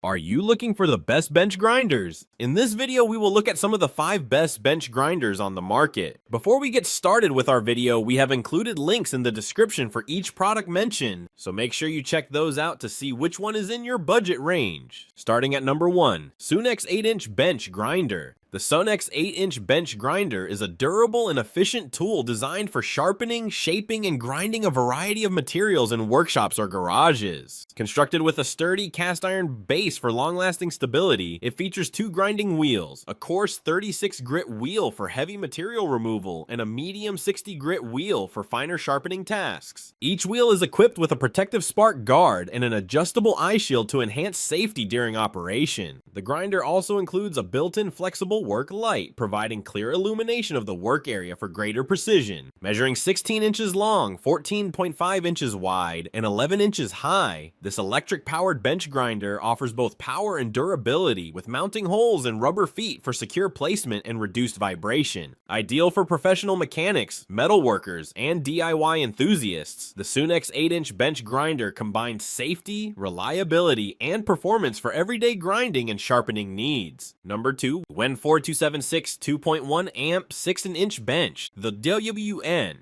Are you looking for the best bench grinders? In this video, we will look at some of the 5 best bench grinders on the market. Before we get started with our video, we have included links in the description for each product mentioned, so make sure you check those out to see which one is in your budget range. Starting at number 1, Sunex 8-inch bench grinder. The Sunex 8-inch bench grinder is a durable and efficient tool designed for sharpening, shaping, and grinding a variety of materials in workshops or garages. Constructed with a sturdy cast iron base for long-lasting stability, it features 2 grinding wheels, a coarse 36 grit wheel for heavy material removal, and a medium 60 grit wheel for finer sharpening tasks. Each wheel is equipped with a protective spark guard and an adjustable eye shield to enhance safety during operation. The grinder also includes a built-in flexible work light, providing clear illumination of the work area for greater precision. Measuring 16 inches long, 14.5 inches wide, and 11 inches high, this electric-powered bench grinder offers both power and durability, with mounting holes and rubber feet for secure placement and reduced vibration. Ideal for professional mechanics, metal workers, and DIY enthusiasts, the Sunex 8-inch bench grinder combines safety, reliability, and performance for everyday grinding and sharpening needs. Number 2, WEN 4276 2.1 amp 6-inch bench. The WN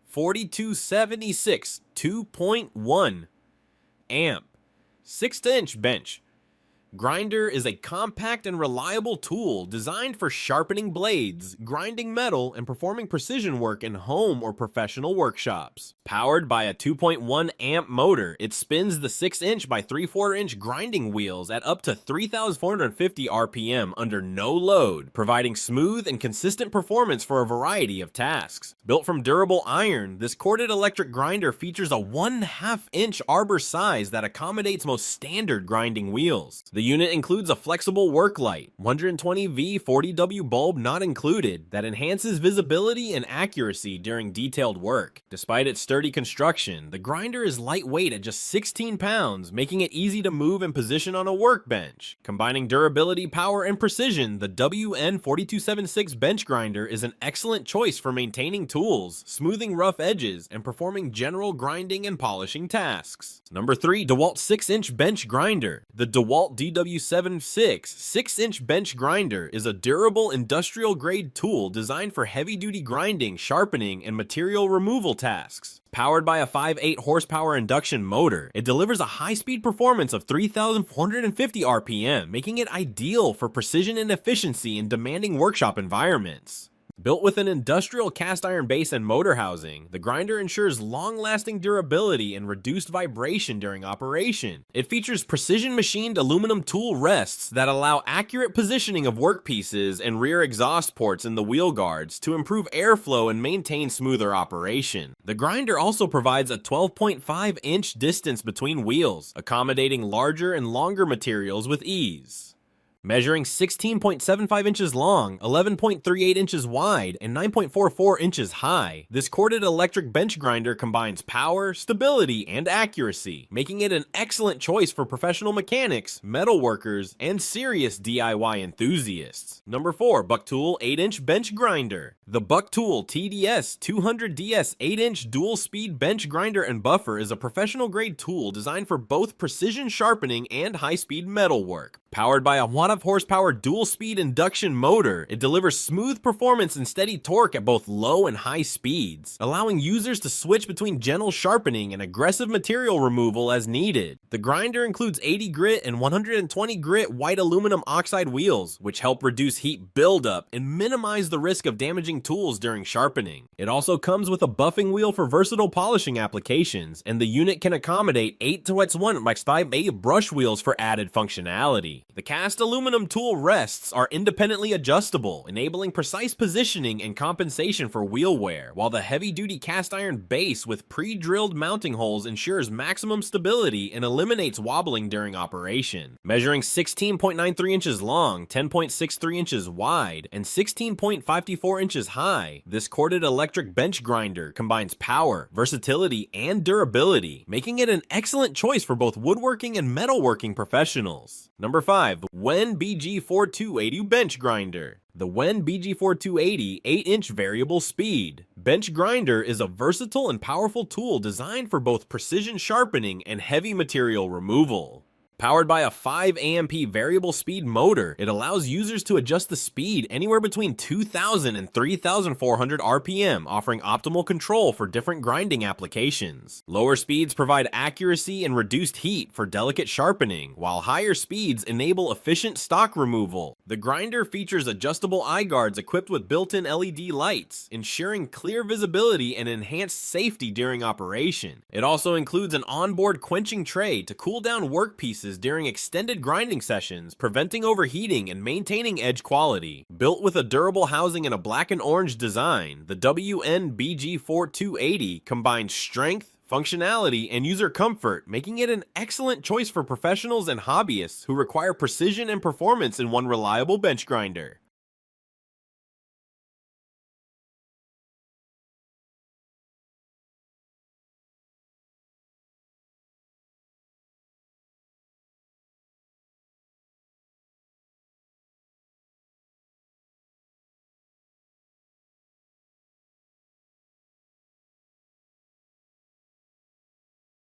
4276 2.1 amp 6-inch bench grinder is a compact and reliable tool designed for sharpening blades, grinding metal, and performing precision work in home or professional workshops. Powered by a 2.1 amp motor, it spins the 6-inch by 3/4 inch grinding wheels at up to 3,450 RPM under no load, providing smooth and consistent performance for a variety of tasks. Built from durable iron, this corded electric grinder features a 1/2 inch arbor size that accommodates most standard grinding wheels. The unit includes a flexible work light, 120V 40W bulb not included, that enhances visibility and accuracy during detailed work. Despite its sturdy construction, the grinder is lightweight at just 16 pounds, making it easy to move and position on a workbench. Combining durability, power, and precision, the WN 4276 bench grinder is an excellent choice for maintaining tools, smoothing rough edges, and performing general grinding and polishing tasks. Number 3, DEWALT 6-inch bench grinder. The DEWALT DW76 6-inch bench grinder is a durable industrial-grade tool designed for heavy-duty grinding, sharpening, and material removal tasks. Powered by a 5.8 horsepower induction motor, it delivers a high-speed performance of 3,450 RPM, making it ideal for precision and efficiency in demanding workshop environments. Built with an industrial cast iron base and motor housing, the grinder ensures long-lasting durability and reduced vibration during operation. It features precision-machined aluminum tool rests that allow accurate positioning of workpieces and rear exhaust ports in the wheel guards to improve airflow and maintain smoother operation. The grinder also provides a 12.5-inch distance between wheels, accommodating larger and longer materials with ease. Measuring 16.75 inches long, 11.38 inches wide, and 9.44 inches high, this corded electric bench grinder combines power, stability, and accuracy, making it an excellent choice for professional mechanics, metal workers, and serious DIY enthusiasts. Number 4, BUCKTOOL 8-inch bench grinder. The BUCKTOOL TDS 200DS 8-inch dual-speed bench grinder and buffer is a professional-grade tool designed for both precision sharpening and high-speed metal work. Powered by a 1 horsepower dual-speed induction motor, it delivers smooth performance and steady torque at both low and high speeds, allowing users to switch between gentle sharpening and aggressive material removal as needed. The grinder includes 80 grit and 120 grit white aluminum oxide wheels, which help reduce heat buildup and minimize the risk of damaging tools during sharpening. It also comes with a buffing wheel for versatile polishing applications, and the unit can accommodate 8x1x5A brush wheels for added functionality. The cast aluminum tool rests are independently adjustable, enabling precise positioning and compensation for wheel wear, while the heavy-duty cast iron base with pre-drilled mounting holes ensures maximum stability and eliminates wobbling during operation. Measuring 16.93 inches long, 10.63 inches wide, and 16.54 inches high, this corded electric bench grinder combines power, versatility, and durability, making it an excellent choice for both woodworking and metalworking professionals. Number 5, WEN BG4280 bench grinder. The WEN BG4280 8-inch variable speed bench grinder is a versatile and powerful tool designed for both precision sharpening and heavy material removal. Powered by a 5 amp variable speed motor, it allows users to adjust the speed anywhere between 2,000 and 3,400 RPM, offering optimal control for different grinding applications. Lower speeds provide accuracy and reduced heat for delicate sharpening, while higher speeds enable efficient stock removal. The grinder features adjustable eye guards equipped with built-in LED lights, ensuring clear visibility and enhanced safety during operation. It also includes an onboard quenching tray to cool down workpieces during extended grinding sessions, preventing overheating and maintaining edge quality. Built with a durable housing and a black and orange design, the WN-BG4280 combines strength, functionality, and user comfort, making it an excellent choice for professionals and hobbyists who require precision and performance in one reliable bench grinder.